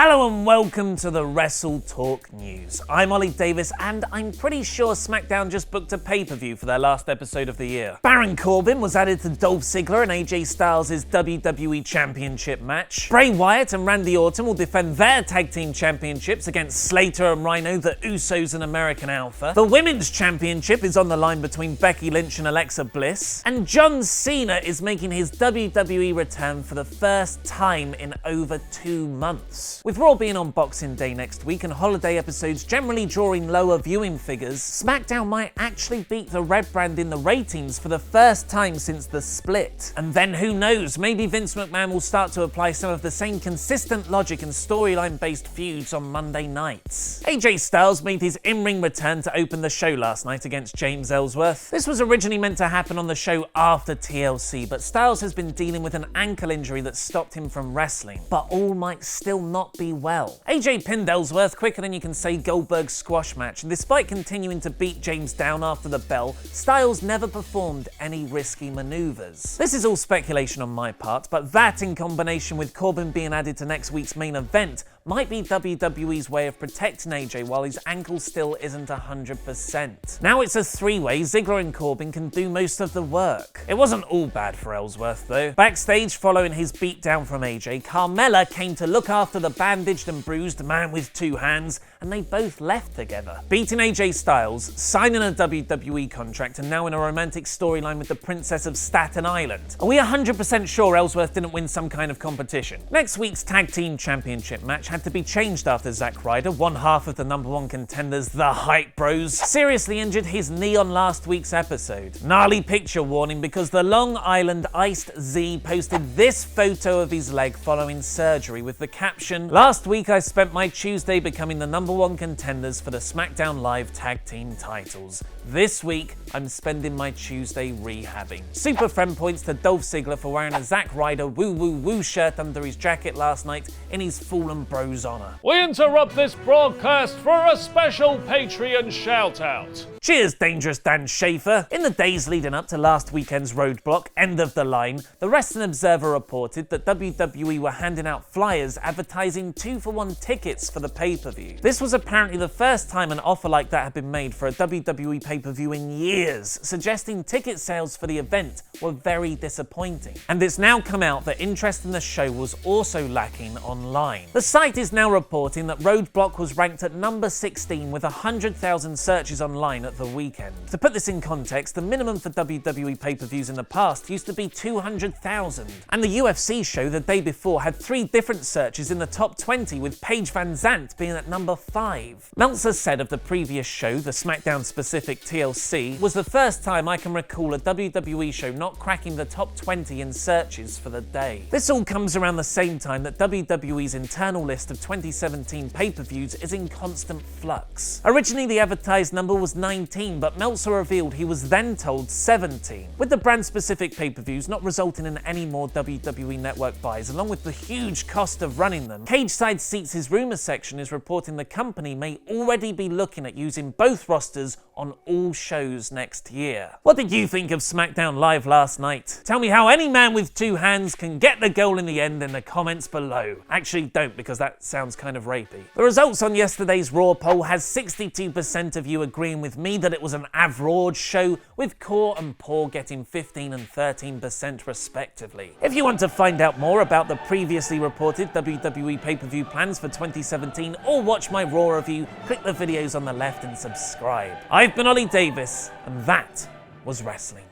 Hello and welcome to the WrestleTalk news. I'm Ollie Davis and I'm pretty sure SmackDown just booked a pay-per-view for their last episode of the year. Baron Corbin was added to Dolph Ziggler and AJ Styles' WWE Championship match. Bray Wyatt and Randy Orton will defend their tag team championships against Slater and Rhino, the Usos and American Alpha. The Women's Championship is on the line between Becky Lynch and Alexa Bliss. And John Cena is making his WWE return for the first time in over 2 months. With Raw being on Boxing Day next week and holiday episodes generally drawing lower viewing figures, SmackDown might actually beat the Red Brand in the ratings for the first time since the split. And then who knows, maybe Vince McMahon will start to apply some of the same consistent logic and storyline-based feuds on Monday nights. AJ Styles made his in-ring return to open the show last night against James Ellsworth. This was originally meant to happen on the show after TLC, but Styles has been dealing with an ankle injury that stopped him from wrestling. But all might still not be well. AJ pinned Ellsworth quicker than you can say Goldberg's squash match, and despite continuing to beat James down after the bell, Styles never performed any risky maneuvers. This is all speculation on my part, but that in combination with Corbin being added to next week's main event might be WWE's way of protecting AJ while his ankle still isn't 100%. Now it's a three-way, Ziggler and Corbin can do most of the work. It wasn't all bad for Ellsworth though. Backstage following his beatdown from AJ, Carmella came to look after the bandaged and bruised man with 2 hands, and they both left together. Beating AJ Styles, signing a WWE contract, and now in a romantic storyline with the Princess of Staten Island. Are we 100% sure Ellsworth didn't win some kind of competition? Next week's Tag Team Championship match had to be changed after Zack Ryder, one half of the #1 contenders, the Hype Bros, seriously injured his knee on last week's episode. Gnarly picture warning because the Long Island Iced Z posted this photo of his leg following surgery with the caption, "Last week I spent my Tuesday becoming the #1 contenders for the SmackDown Live Tag Team titles. This week, I'm spending my Tuesday rehabbing." Super friend points to Dolph Ziggler for wearing a Zack Ryder woo woo woo shirt under his jacket last night in his Fallen Bros honor. We interrupt this broadcast for a special Patreon shout-out. Cheers, Dangerous Dan Schaefer. In the days leading up to last weekend's Roadblock, End of the Line, the Wrestling Observer reported that WWE were handing out flyers advertising 2-for-1 tickets for the pay-per-view. This was apparently the first time an offer like that had been made for a WWE pay-per-view in years, suggesting ticket sales for the event were very disappointing. And it's now come out that interest in the show was also lacking online. The site is now reporting that Roadblock was ranked at number 16 with 100,000 searches online at the weekend. To put this in context, the minimum for WWE pay-per-views in the past used to be 200,000. And the UFC show the day before had 3 different searches in the top 20, with Paige Van Zandt being at number 5. Meltzer said of the previous show, the SmackDown-specific TLC, was the first time I can recall a WWE show not cracking the top 20 in searches for the day. This all comes around the same time that WWE's internal list of 2017 pay-per-views is in constant flux. Originally, the advertised number was 19, but Meltzer revealed he was then told 17. With the brand-specific pay-per-views not resulting in any more WWE Network buys, along with the huge cost of running them, Cageside Seats' rumour section is reporting the company may already be looking at using both rosters on all shows next year. What did you think of SmackDown Live last night? Tell me how any man with 2 hands can get the goal in the end in the comments below. Actually, don't, because that sounds kind of rapey. The results on yesterday's Raw poll has 62% of you agreeing with me that it was an average show, with Core and Poor getting 15 and 13% respectively. If you want to find out more about the previously reported WWE pay-per-view plans for 2017 or watch my Raw review, click the videos on the left and subscribe. I've been Ollie Davis, and that was wrestling.